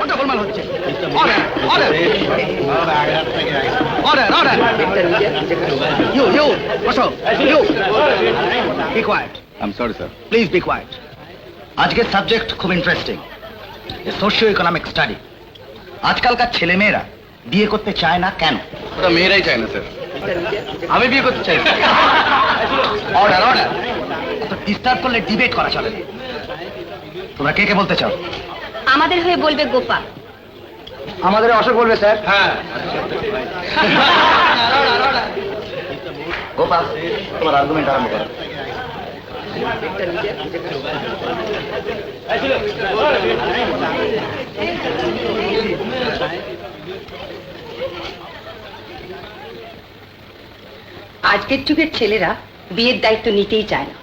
ওটা গোলমাল হচ্ছে। Order order order order you বসো। You be quiet. I am sorry sir. Please be quiet. আজকের সাবজেক্ট খুব ইন্টারেস্টিং, সোশিও ইকোনমিক স্টাডি। আজকালকার ছেলে মেয়েরা বিয়ে করতে চায় না কেন? ওটা মেয়েরাই চায় না স্যার। আমি বিয়ে করতে চাই। Order order. তো ডিস্টার্ব করলে ডিবেট করা চলে না। তোমরা কে কে বলতে চাও? আমাদের হয়ে বলবে গোপা। আমাদের অশোক বলবে স্যার। হ্যাঁ। গোপাল, তোমার আর্গুমেন্ট আরম্ভ করো। আজকের যুগের ছেলেরা বিয়ের দায়িত্ব নিতেই চায় না।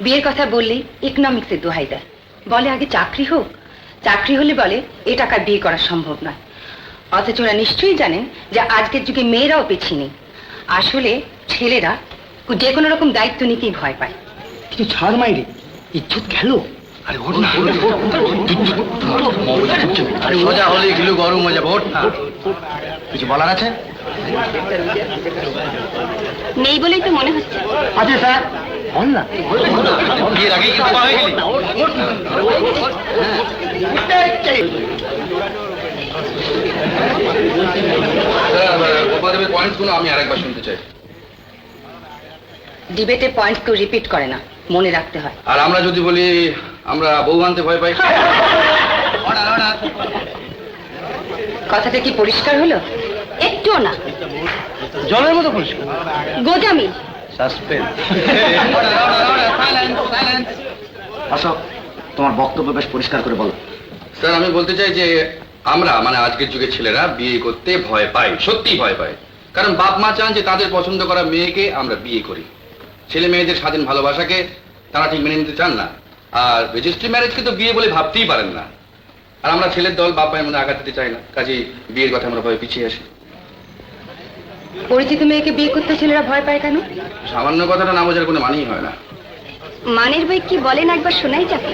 বিয়ের কথা বললেই ইকোনমিক্সের দোহাই দেয়, বলে আগে চাকরি হোক। চাকরি হলে বলে এ টাকায় বিয়ে করা সম্ভব নয়। অথচ ওরা নিশ্চয়ই জানেন যে আজকের যুগে মেয়েরাও পেছিয়ে নেই। আসলে ছেলেরা যে কোনো রকম দায়িত্ব নিতেই ভয় পায়। কিছু ছাড় মাইরে, ইজ্জত গেল। আরে ওঠ না, আরে সোজা হলে গিলু গরম হয়ে যাবে। ওঠ না। কিছু বলার আছে? নেই বলেই তো মনে হচ্ছে। আছে স্যার, বল না। বিয়ের আগে কিন্তু পা হয়ে গেলি। গোপাদেবের পয়েন্টসগুলো আমি আরেকবার শুনতে চাই। ডিবেটে পয়েন্টস কেউ রিপিট করে না, মনে রাখতে হয়। আর আমরা যদি বলি আমরা বউ আনতে ভয় পাই? কথাটা কি পরিষ্কার হলো? একটুও না। জলের মতো পরিষ্কার। গোজামি। সাসপেন্স। অশোক, তোমার বক্তব্য বেশ পরিষ্কার করে বলো। স্যার, আমি বলতে চাই যে আমরা মানে আজকের যুগের ছেলেরা বিয়ে করতে ভয় পাই, সত্যি ভয় পায়। কারণ বাপ মা চান যে তাদের পছন্দ করা মেয়েকে আমরা বিয়ে করি। ছেলে মেয়েদের স্বাধীন ভালোবাসাকে তারা ঠিক মেনে নিতে চান না। আর রেজিস্ট্রি ম্যারেজকে তো বিয়ে বলে ভাবতেই পারেন না। আর আমরা ছেলের দল বাপ মায়ের মধ্যে আঘাত দিতে চাই না, কাজেই বিয়ের কথা আমরা ভয় পিছিয়ে আসি। পরিচিত মেয়েকে বিয়ে করতে ছেলেরা ভয় পায় কেন? সামান্য কথাটা না বোঝার কোনো মানেই হয় না। মানের বই কি বলেন একবার শোনাই যাবে?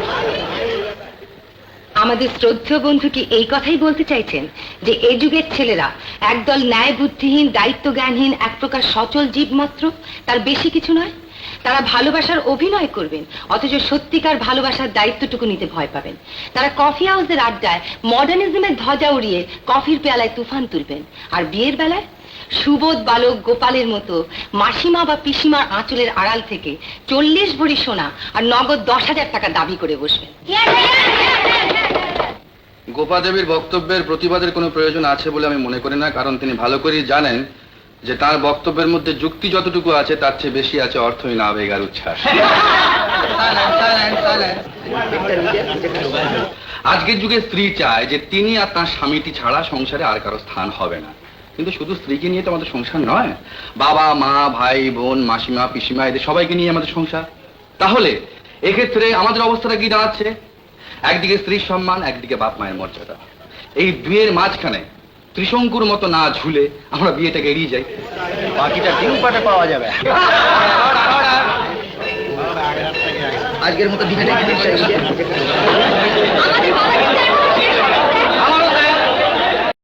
আমাদের শ্রদ্ধেয় বন্ধু কি এই কথাই বলতে চাইছেন যে এই যুগের ছেলেরা একদল ন্যায় বুদ্ধিহীন, দায়িত্ব জ্ঞানহীন, এক প্রকার সচল জীব মাত্র, তার বেশি কিছু নয়? তারা ভালোবাসার অভিনয় করবেন, অথচ সত্যিকার ভালোবাসার দায়িত্বটুকু নিতে ভয় পাবেন। তারা কফি হাউসের আড্ডায় মডার্নিজমের ধ্বজা উড়িয়ে কফির পেয়ালায় তুফান তুলবেন। আর বিয়ের বেলায় সুবোধ বালক গোপালের মতো মাসিমা বা পিসিমার আঁচলের আড়াল থেকে 40 ভরি সোনা আর নগদ 10,000 টাকা দাবি করে বসবেন। গোপাদেবীর বক্তব্যের প্রতিবাদের কোনো প্রয়োজন আছে বলে আমি মনে করি না, কারণ তিনি ভালো করেই জানেন যে তার বক্তব্যের মধ্যে যুক্তি যতটুকু আছে তার চেয়ে বেশি আছে অর্থহীন আবেগ আর উচ্ছ্বাস। আজকের যুগে স্ত্রী চায় যে তিনি আর তার স্বামীটি ছাড়া সংসারে আর কারো স্থান হবে না। কিন্তু শুধু স্ত্রীকে নিয়ে তো আমাদের সংসার নয়, বাবা মা ভাই বোন মাসিমা পিসিমা এদের সবাইকে নিয়ে আমাদের সংসার। তাহলে এক্ষেত্রে আমাদের অবস্থাটা কি দাঁড়াচ্ছে? একদিকে স্ত্রীর সম্মান, একদিকে বাপ মায়ের মর্যাদা। এই দুয়ের মাঝখানে ত্রিশঙ্কুর মতো না ঝুলে আমরা বিয়েটাকে এড়িয়ে যাই, বাকিটা ডিম পাটে পাওয়া যাবে। আজকের মতো ডিবেটে